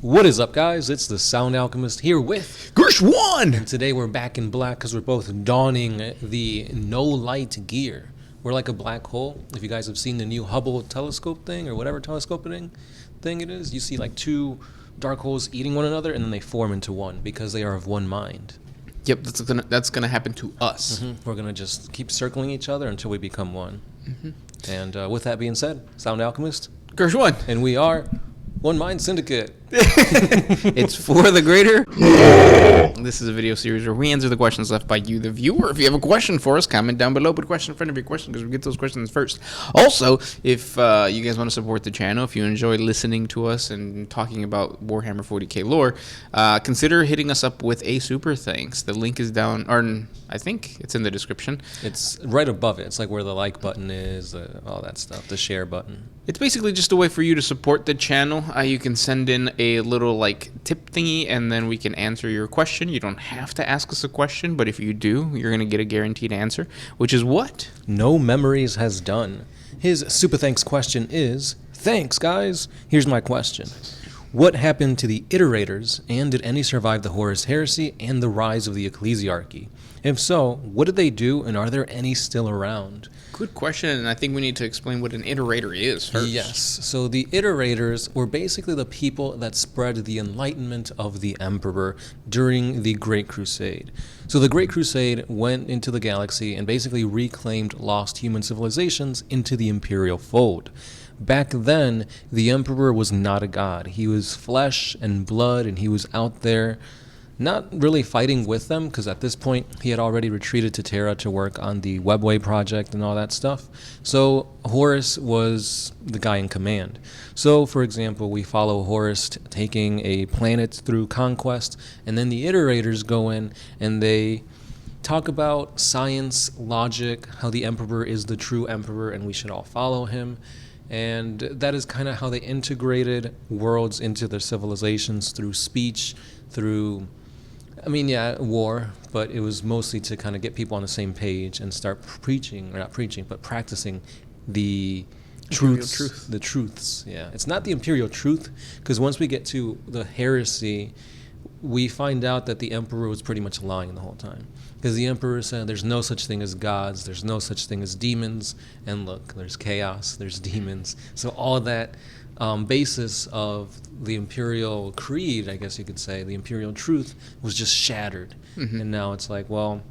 What is up, guys? It's the Sound Alchemist here with Gersh1! And today we're back in black because we're both donning the no light gear. We're like a black hole. If you guys have seen the new Hubble telescope thing or whatever telescoping thing it is, you see like two dark holes eating one another and then they form into one because they are of one mind. Yep, that's gonna happen to us. We're gonna just keep circling each other until we become one. And with that being said, Sound Alchemist, Gersh1! and we are One Mind Syndicate. It's for the greater. This is a video series where we answer the questions left by you, the viewer. If you have a question for us, comment down below. Put a question in front of your question because we get those questions first. Also, if you guys want to support the channel, if you enjoy listening to us and talking about Warhammer 40K lore, consider hitting us up with a super thanks. The link is down, or I think it's in the description. It's right above it. It's like where the like button is, all that stuff, the share button. It's basically just a way for you to support the channel. You can send in a little like tip thingy and then we can answer your question. You don't have to ask us a question, but if you do, you're going to get a guaranteed answer, which is what? No Memories has done. His super thanks question is, thanks guys, here's my question. What happened to the Iterators, and did any survive the Horus Heresy and the rise of the Ecclesiarchy? If so, what did they do, and are there any still around? Good question, and I think we need to explain what an Iterator is first. Yes, so the Iterators were basically the people that spread the enlightenment of the Emperor during the Great Crusade. So the Great Crusade went into the galaxy and basically reclaimed lost human civilizations into the Imperial fold. Back then, the Emperor was not a god. He was flesh and blood, and he was out there not really fighting with them, because at this point, he had already retreated to Terra to work on the Webway project and all that stuff. So Horus was the guy in command. So, for example, we follow Horus taking a planet through conquest, and then the Iterators go in and they talk about science, logic, how the Emperor is the true Emperor and we should all follow him. And that is kind of how they integrated worlds into their civilizations through speech, through, war, but it was mostly to kind of get people on the same page and start preaching, or not preaching, but practicing the truths. The truths, yeah. It's not the imperial truth, because once we get to the heresy, we find out that the Emperor was pretty much lying the whole time. Because the Emperor said there's no such thing as gods, there's no such thing as demons, and look, there's chaos, there's demons. So all that basis of the imperial creed, I guess you could say, the imperial truth, was just shattered. And now it's like, well,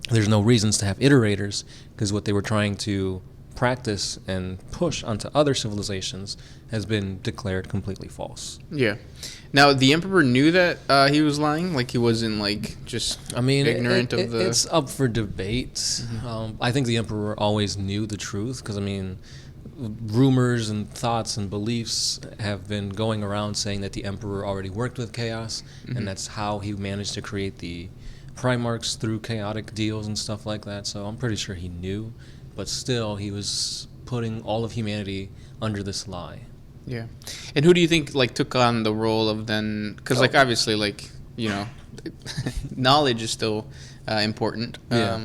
there's no reasons to have Iterators, because what they were trying to practice and push onto other civilizations has been declared completely false. Yeah. Now, the Emperor knew that he was lying? Like, he wasn't, like, just ignorant of the... It's up for debate. I think the Emperor always knew the truth, because, rumors and thoughts and beliefs have been going around saying that the Emperor already worked with chaos, and that's how he managed to create the Primarchs through chaotic deals and stuff like that. So I'm pretty sure he knew, but still he was putting all of humanity under this lie. Yeah. And who do you think, like, took on the role of then... Because, obviously, knowledge is still important. Yeah.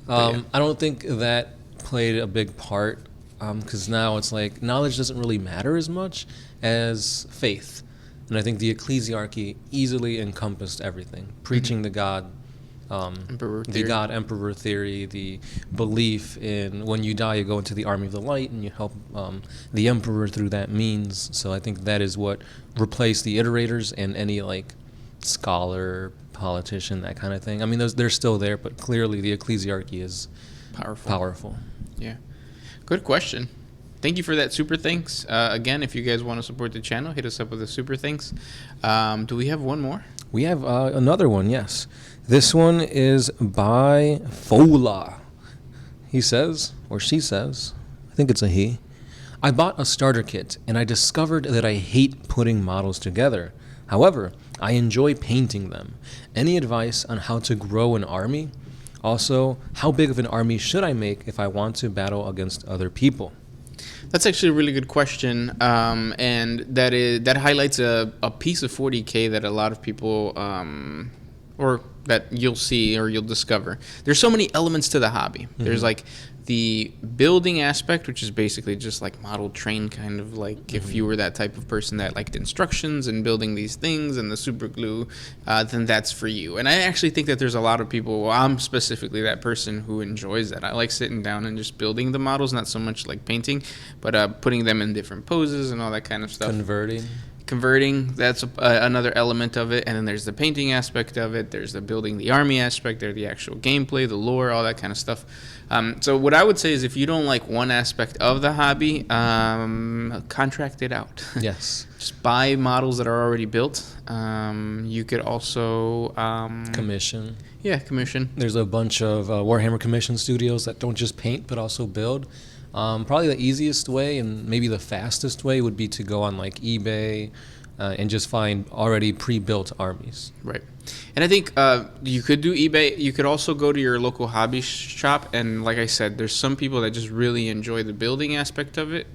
I don't think that played a big part, because now it's like knowledge doesn't really matter as much as faith. And I think the Ecclesiarchy easily encompassed everything. Preaching the God... the God Emperor theory, the belief in when you die you go into the army of the light and you help the Emperor through that means. So I think that is what replaced the Iterators and any scholar, politician, that kind of thing. They're still there, but clearly the Ecclesiarchy is powerful. Yeah. Good question. Thank you for that super thanks. Again, if you guys want to support the channel, hit us up with a super thanks. Do we have one more? We have another one, yes. This one is by Fola. He says, or she says, I think it's a he, I bought a starter kit and I discovered that I hate putting models together. However, I enjoy painting them. Any advice on how to grow an army? Also, how big of an army should I make if I want to battle against other people? That's actually a really good question, and that highlights a piece of 40K that a lot of people, or that you'll see or you'll discover. There's so many elements to the hobby. There's The building aspect, which is basically just like model train, kind of like if you were that type of person that liked instructions and building these things and the super glue, then that's for you. And I actually think that there's a lot of people, well, I'm specifically that person who enjoys that. I like sitting down and just building the models, not so much like painting, but putting them in different poses and all that kind of stuff. Converting, that's another element of it. And then there's the painting aspect of it. There's the building the army aspect. There's the actual gameplay, the lore, all that kind of stuff. So what I would say is if you don't like one aspect of the hobby, contract it out. Yes. Just buy models that are already built. You could also... commission. Yeah, commission. There's a bunch of Warhammer commission studios that don't just paint but also build. Probably the easiest way and maybe the fastest way would be to go on like eBay and just find already pre-built armies. Right. And I think you could do eBay. You could also go to your local hobby shop. And like I said, there's some people that just really enjoy the building aspect of it.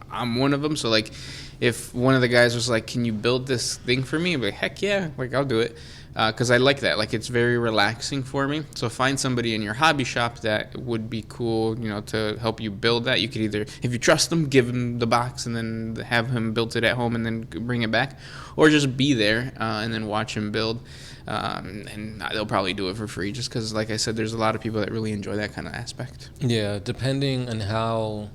I'm one of them. So like if one of the guys was like, can you build this thing for me? I'd be like, heck yeah, like I'll do it. Because I like that. Like, it's very relaxing for me. So find somebody in your hobby shop that would be cool, you know, to help you build that. You could either, if you trust them, give him the box and then have him build it at home and then bring it back. Or just be there and then watch him build. And they'll probably do it for free just because, like I said, there's a lot of people that really enjoy that kind of aspect. Yeah, depending on how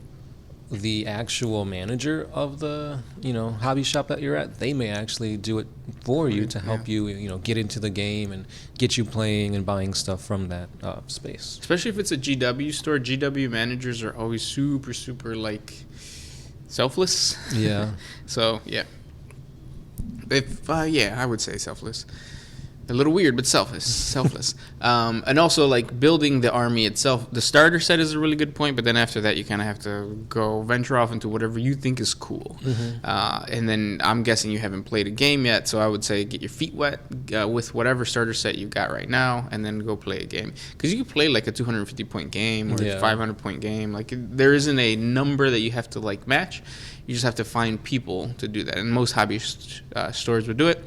the actual manager of the, you know, hobby shop that you're at, they may actually do it for you to help you, you know, get into the game and get you playing and buying stuff from that space. Especially if it's a GW store. GW managers are always super, super, like, selfless. Yeah. So, yeah. If yeah, I would say selfless. A little weird, but selfless. And also, like, building the army itself. The starter set is a really good point, but then after that, you kind of have to go venture off into whatever you think is cool. And then I'm guessing you haven't played a game yet, so I would say get your feet wet with whatever starter set you've got right now, and then go play a game. Because you can play, like, a 250-point game or a 500-point game. Like, there isn't a number that you have to, like, match. You just have to find people to do that. And most hobby stores would do it.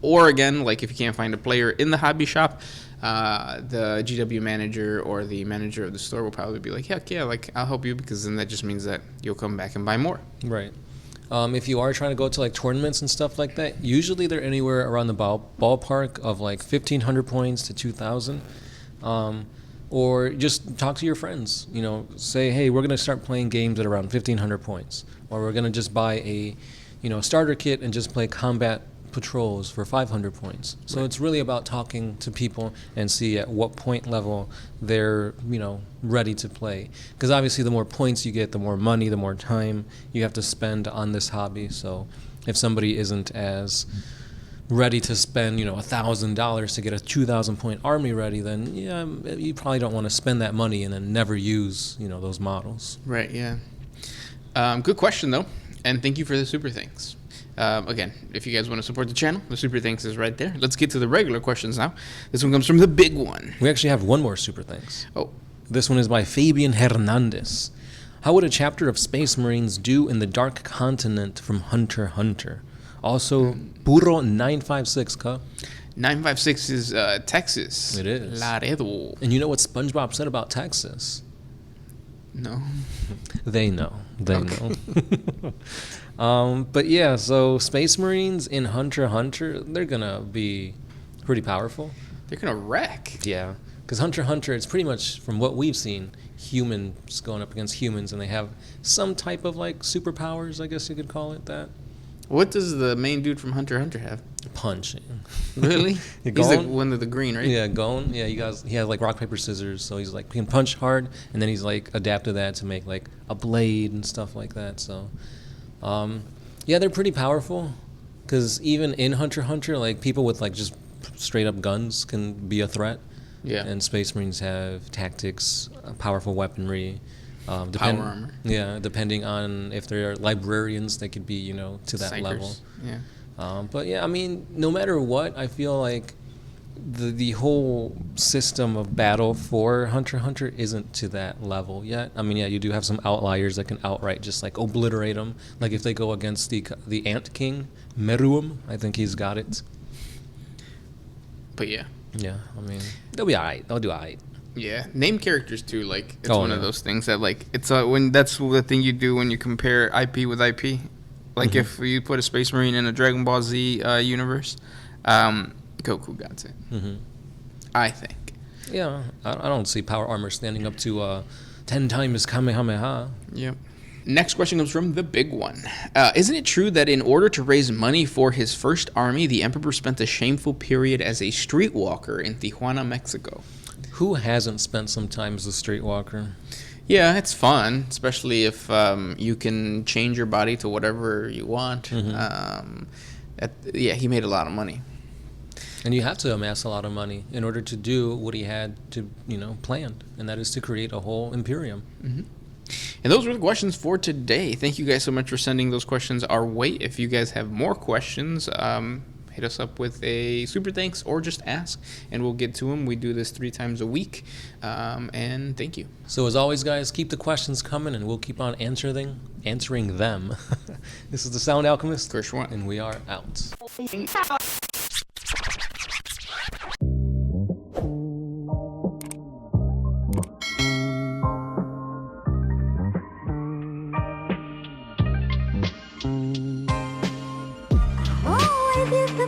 Or again, like if you can't find a player in the hobby shop, the GW manager or the manager of the store will probably be like, heck yeah, like I'll help you, because then that just means that you'll come back and buy more. Right. If you are trying to go to like tournaments and stuff like that, usually they're anywhere around the ballpark of like 1,500 points to 2,000. Or just talk to your friends, you know, say, hey, we're going to start playing games at around 1,500 points. Or we're going to just buy a, you know, starter kit and just play combat patrols for 500 points. So it's really about talking to people and see at what point level they're, you know, ready to play. Because obviously the more points you get, the more money, the more time you have to spend on this hobby. So if somebody isn't as ready to spend, you know, $1,000 to get a 2,000 point army ready, then yeah, you probably don't want to spend that money and then never use, you know, those models. Right, yeah. Good question though, and thank you for the super thanks. Again, if you guys want to support the channel, the super thanks is right there. Let's get to the regular questions now. This one comes from the big one. We actually have one more super thanks. Oh. This one is by Fabian Hernandez. How would a chapter of Space Marines do in the Dark Continent from Hunter x Hunter? Also, Puro 956, ka? 956 is Texas. It is. Laredo. And you know what SpongeBob said about Texas? No. They know. They know. But yeah, so Space Marines in Hunter x Hunter, they're going to be pretty powerful. They're going to wreck. Yeah. Because Hunter x Hunter, it's pretty much, from what we've seen, humans going up against humans, and they have some type of, like, superpowers, I guess you could call it that. What does the main dude from Hunter x Hunter have? Punching. Really? He's like one of the green, right? Yeah, Gon. Yeah, he has like rock, paper, scissors, so he's like, he can punch hard, and then he's like adapted that to make like a blade and stuff like that. So, yeah, they're pretty powerful, because even in Hunter x Hunter, like people with like just straight up guns can be a threat. Yeah. And Space Marines have tactics, powerful weaponry. Power armor. Yeah, depending on if they're librarians, they could be, you know, to that Psychers. level. Yeah. But yeah, I mean, no matter what, I feel like the whole system of battle for Hunter x Hunter isn't to that level yet. I mean, yeah, you do have some outliers that can outright just like obliterate them. Like if they go against the Ant King, Meruem, I think he's got it. But yeah. Yeah, I mean, they'll be alright. They'll do alright. Yeah, name characters too. Like it's Oh, one yeah. of those things that like it's when that's the thing you do when you compare IP with IP. Like if you put a Space Marine in a Dragon Ball Z universe, Goku got it. I think. Yeah, I don't see power armor standing up to 10 times Kamehameha. Yep. Next question comes from the big one. Isn't it true that in order to raise money for his first army, the Emperor spent a shameful period as a streetwalker in Tijuana, Mexico? Who hasn't spent some time as a streetwalker? Yeah, it's fun, especially if you can change your body to whatever you want. Yeah, he made a lot of money. And you have to amass a lot of money in order to do what he had to, planned, and that is to create a whole imperium. And those were the questions for today. Thank you guys so much for sending those questions our way. If you guys have more questions, hit us up with a super thanks or just ask, and we'll get to them. We do this 3 times a week, and thank you. So as always, guys, keep the questions coming, and we'll keep on answering them. This is the Sound Alchemist, Gershwin. and we are out. Oh, I did the